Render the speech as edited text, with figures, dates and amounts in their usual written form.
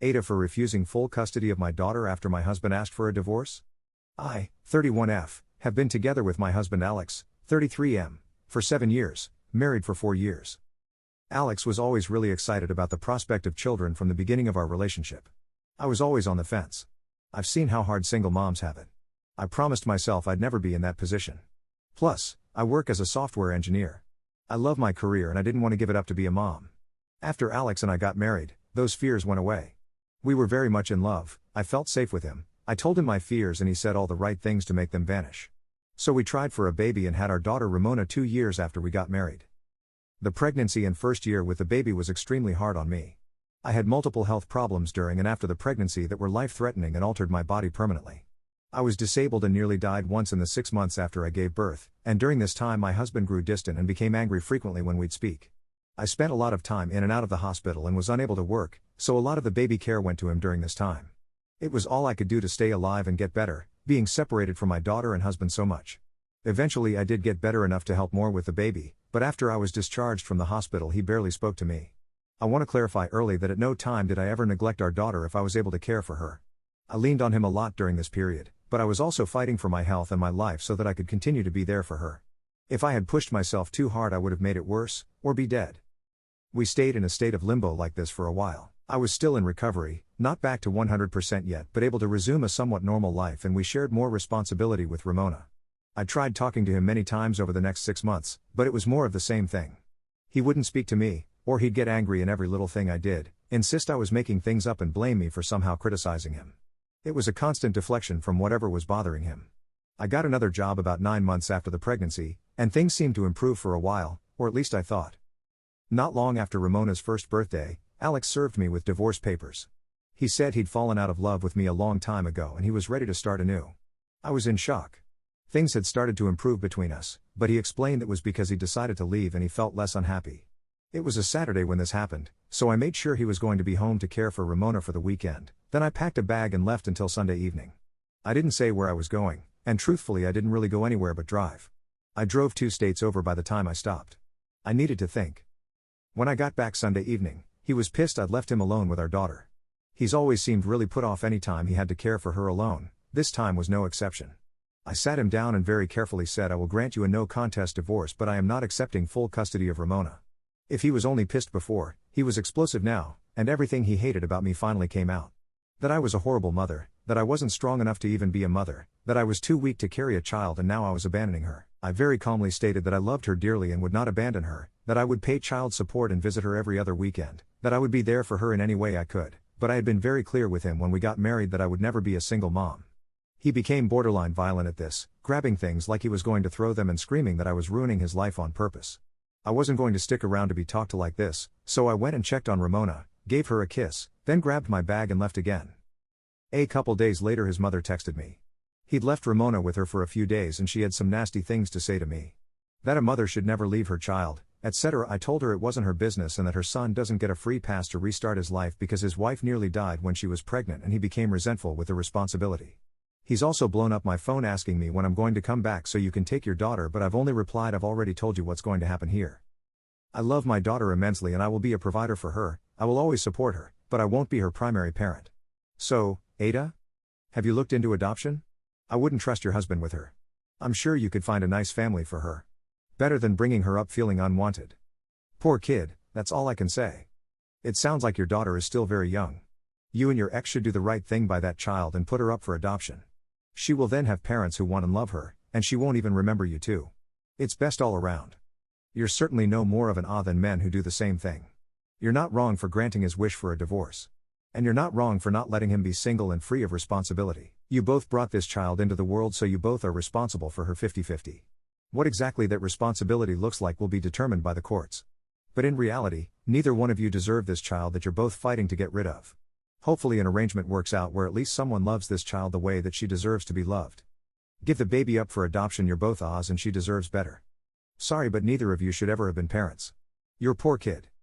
AITA for refusing full custody of my daughter after my husband asked for a divorce? I, 31F, have been together with my husband Alex, 33M, for 7 years, married for 4 years. Alex was always really excited about the prospect of children from the beginning of our relationship. I was always on the fence. I've seen how hard single moms have it. I promised myself I'd never be in that position. Plus, I work as a software engineer. I love my career and I didn't want to give it up to be a mom. After Alex and I got married, those fears went away. We were very much in love, I felt safe with him, I told him my fears and he said all the right things to make them vanish. So we tried for a baby and had our daughter Ramona 2 years after we got married. The pregnancy and first year with the baby was extremely hard on me. I had multiple health problems during and after the pregnancy that were life-threatening and altered my body permanently. I was disabled and nearly died once in the 6 months after I gave birth, and during this time my husband grew distant and became angry frequently when we'd speak. I spent a lot of time in and out of the hospital and was unable to work, so a lot of the baby care went to him during this time. It was all I could do to stay alive and get better, being separated from my daughter and husband so much. Eventually I did get better enough to help more with the baby, but after I was discharged from the hospital he barely spoke to me. I want to clarify early that at no time did I ever neglect our daughter if I was able to care for her. I leaned on him a lot during this period, but I was also fighting for my health and my life so that I could continue to be there for her. If I had pushed myself too hard I would have made it worse, or be dead. We stayed in a state of limbo like this for a while. I was still in recovery, not back to 100% yet but able to resume a somewhat normal life, and we shared more responsibility with Ramona. I tried talking to him many times over the next 6 months, but it was more of the same thing. He wouldn't speak to me, or he'd get angry in every little thing I did, insist I was making things up and blame me for somehow criticizing him. It was a constant deflection from whatever was bothering him. I got another job about 9 months after the pregnancy, and things seemed to improve for a while, or at least I thought. Not long after Ramona's first birthday, Alex served me with divorce papers. He said he'd fallen out of love with me a long time ago and he was ready to start anew. I was in shock. Things had started to improve between us, but he explained it was because he decided to leave and he felt less unhappy. It was a Saturday when this happened, so I made sure he was going to be home to care for Ramona for the weekend, then I packed a bag and left until Sunday evening. I didn't say where I was going, and truthfully I didn't really go anywhere but drive. I drove 2 states over by the time I stopped. I needed to think. When I got back Sunday evening, he was pissed I'd left him alone with our daughter. He's always seemed really put off any time he had to care for her alone, this time was no exception. I sat him down and very carefully said I will grant you a no-contest divorce but I am not accepting full custody of Ramona. If he was only pissed before, he was explosive now, and everything he hated about me finally came out. That I was a horrible mother, that I wasn't strong enough to even be a mother, that I was too weak to carry a child and now I was abandoning her. I very calmly stated that I loved her dearly and would not abandon her, that I would pay child support and visit her every other weekend, that I would be there for her in any way I could, but I had been very clear with him when we got married that I would never be a single mom. He became borderline violent at this, grabbing things like he was going to throw them and screaming that I was ruining his life on purpose. I wasn't going to stick around to be talked to like this, so I went and checked on Ramona, gave her a kiss, then grabbed my bag and left again. A couple days later his mother texted me. He'd left Ramona with her for a few days and she had some nasty things to say to me. That a mother should never leave her child, etc. I told her it wasn't her business and that her son doesn't get a free pass to restart his life because his wife nearly died when she was pregnant and he became resentful with the responsibility. He's also blown up my phone asking me when I'm going to come back so you can take your daughter, but I've only replied I've already told you what's going to happen here. I love my daughter immensely and I will be a provider for her, I will always support her, but I won't be her primary parent. So, AITA? Have you looked into adoption? I wouldn't trust your husband with her. I'm sure you could find a nice family for her. Better than bringing her up feeling unwanted. Poor kid, that's all I can say. It sounds like your daughter is still very young. You and your ex should do the right thing by that child and put her up for adoption. She will then have parents who want and love her, and she won't even remember you too. It's best all around. You're certainly no more of an AITA than men who do the same thing. You're not wrong for granting his wish for a divorce. And you're not wrong for not letting him be single and free of responsibility. You both brought this child into the world so you both are responsible for her 50-50. What exactly that responsibility looks like will be determined by the courts. But in reality, neither one of you deserve this child that you're both fighting to get rid of. Hopefully an arrangement works out where at least someone loves this child the way that she deserves to be loved. Give the baby up for adoption, you're both AITAs and she deserves better. Sorry but neither of you should ever have been parents. Your poor kid.